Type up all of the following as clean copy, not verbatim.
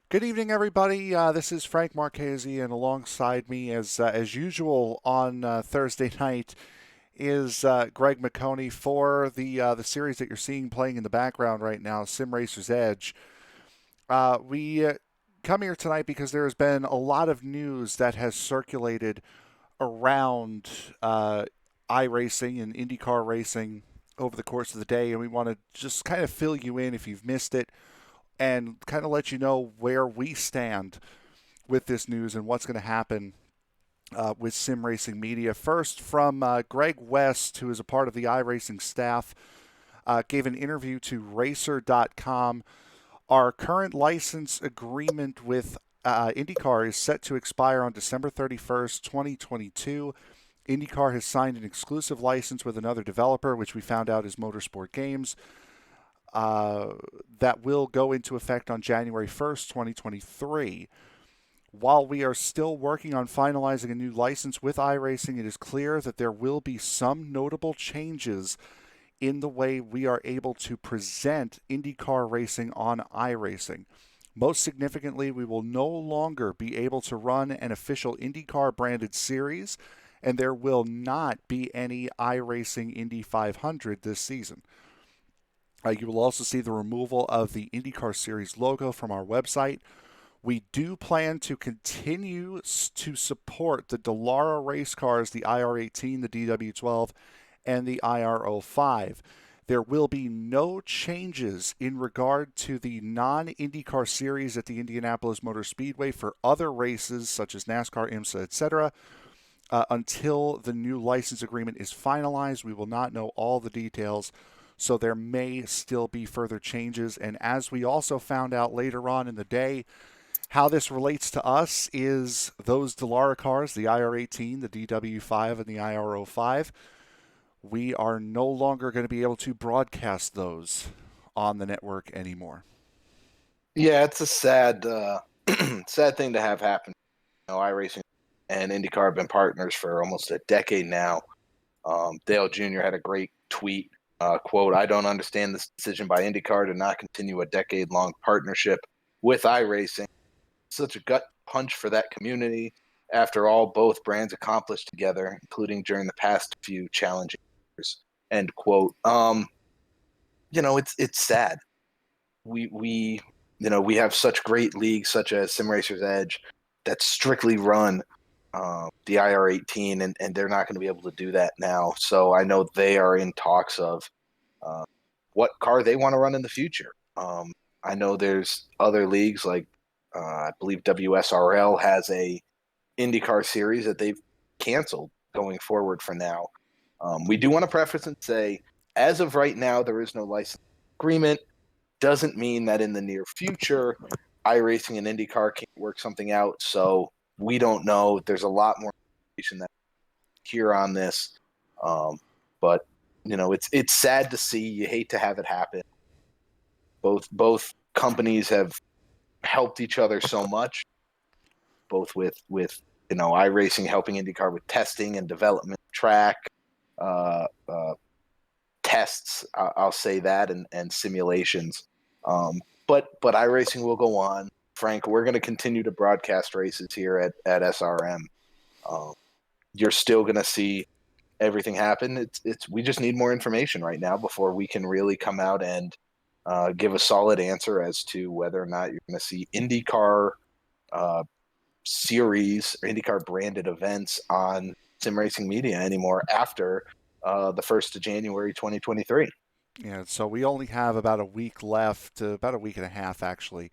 Good evening, everybody. This is Frank Marchese, and alongside me, as usual on Thursday night, is Greg McConey for the series that you're seeing playing in the background right now, Sim Racer's Edge. We come here tonight because there has been a lot of news that has circulated around iRacing and IndyCar racing over the course of the day, and we want to just kind of fill you in if you've missed it and kind of let you know where we stand with this news and what's going to happen with Sim Racing Media. First, from Greg West, who is a part of the iRacing staff, gave an interview to Racer.com. Our current license agreement with IndyCar is set to expire on December 31st, 2022. IndyCar has signed an exclusive license with another developer, which we found out is Motorsport Games. That will go into effect on January 1st, 2023. While we are still working on finalizing a new license with iRacing, it is clear that there will be some notable changes in the way we are able to present IndyCar racing on iRacing. Most significantly, we will no longer be able to run an official IndyCar branded series, and there will not be any iRacing Indy 500 this season. You will also see the removal of the IndyCar Series logo from our website. We do plan to continue to support the Dallara race cars, the IR18, the DW12, and the IR05. There will be no changes in regard to the non-IndyCar series at the Indianapolis Motor Speedway for other races such as NASCAR, IMSA, etc. Until the new license agreement is finalized. We will not know all the details, so there may still be further changes. And as we also found out later on in the day, how this relates to us is those Dallara cars, the IR18, the DW5, and the IR05, we are no longer going to be able to broadcast those on the network anymore. Yeah, it's a sad, sad thing to have happen. iRacing and IndyCar have been partners for almost a decade now. Dale Jr. had a great tweet, quote, "I don't understand this decision by IndyCar to not continue a decade-long partnership with iRacing. Such a gut punch for that community. After all, both brands accomplished together, including during the past few challenging years." End quote. It's sad. We have such great leagues such as Sim Racer's Edge that strictly run the IR18, and they're not going to be able to do that now. So I know they are in talks of what car they want to run in the future. I know there's other leagues like I believe WSRL has a IndyCar series that they've canceled going forward for now. We do want to preface and say, as of right now, there is no license agreement. Doesn't mean that in the near future, iRacing and IndyCar can't work something out. So we don't know. There's a lot more information that here on this, but it's sad to see. You hate to have it happen. Both companies have helped each other so much, both with iRacing helping IndyCar with testing and development track tests. I'll say that and simulations. But iRacing will go on. Frank, we're going to continue to broadcast races here at SRM. You're still going to see everything happen. We just need more information right now before we can really come out and give a solid answer as to whether or not you're going to see IndyCar series or IndyCar branded events on Sim Racing Media anymore after the 1st of January 2023. Yeah, so we only have about a week left, about a week and a half actually,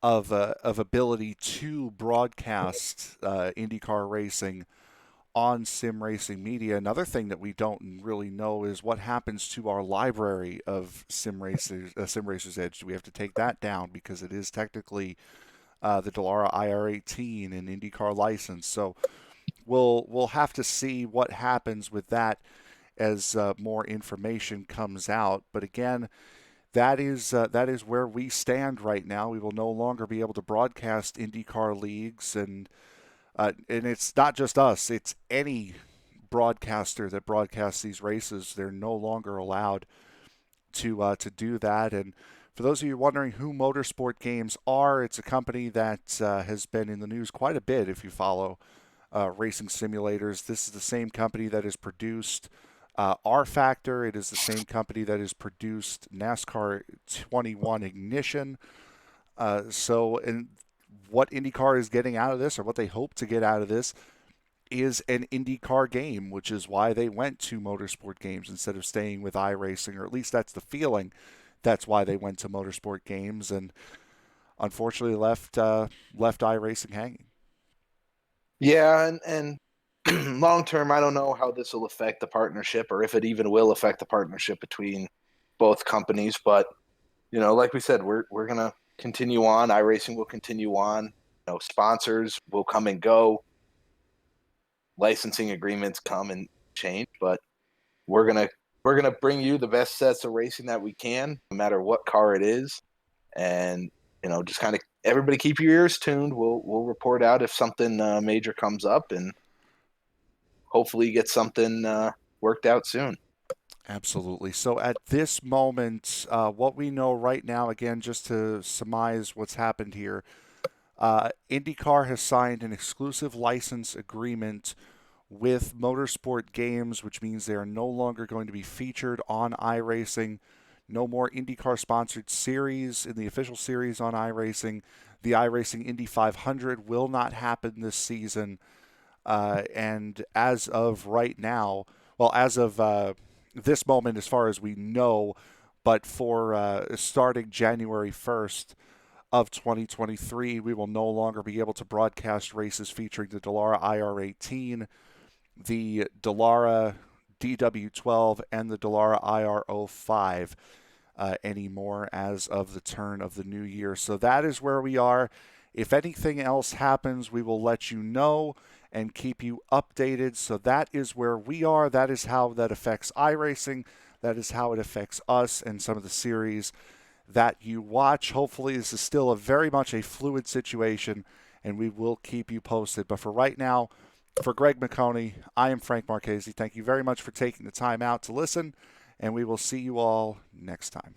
of ability to broadcast IndyCar racing on Sim Racing Media. Another thing that we don't really know is what happens to our library of Sim Racer's Edge. Do we have to take that down because it is technically the Dallara IR18 and IndyCar license? So we'll have to see what happens with that as more information comes out. But again, that is where we stand right now. We will no longer be able to broadcast IndyCar leagues, and it's not just us; it's any broadcaster that broadcasts these races. They're no longer allowed to do that. And For those of you wondering who Motorsport Games are, it's a company that has been in the news quite a bit if you follow racing simulators. This is the same company that has produced R Factor. It is the same company that has produced NASCAR 21 Ignition. And what IndyCar is getting out of this, or what they hope to get out of this, is an IndyCar game, which is why they went to Motorsport Games instead of staying with iRacing, or at least that's the feeling. That's why they went to Motorsport Games, and unfortunately left iRacing hanging. Yeah, and long term, I don't know how this will affect the partnership, or if it even will affect the partnership between both companies. But like we said, we're gonna continue on. iRacing will continue on. Sponsors will come and go. Licensing agreements come and change, but we're gonna bring you the best sets of racing that we can, no matter what car it is, and just kind of everybody keep your ears tuned. We'll report out if something major comes up, and hopefully get something worked out soon. Absolutely. So at this moment, what we know right now, again, just to surmise what's happened here, IndyCar has signed an exclusive license agreement with Motorsport Games, which means they are no longer going to be featured on iRacing. No more IndyCar sponsored series in the official series on iRacing. The iRacing Indy 500 will not happen this season. And as of right now, well, as of this moment, as far as we know, but for starting January 1st of 2023, we will no longer be able to broadcast races featuring the Dallara IR18, the Dallara DW12, and the Dallara IR05 anymore as of the turn of the new year. So that is where we are. If anything else happens, we will let you know and keep you updated. So that is where we are. That is how that affects iRacing. That is how it affects us and some of the series that you watch. Hopefully, this is still very much a fluid situation, and we will keep you posted. But for right now, for Greg McConey, I am Frank Marchese. Thank you very much for taking the time out to listen, and we will see you all next time.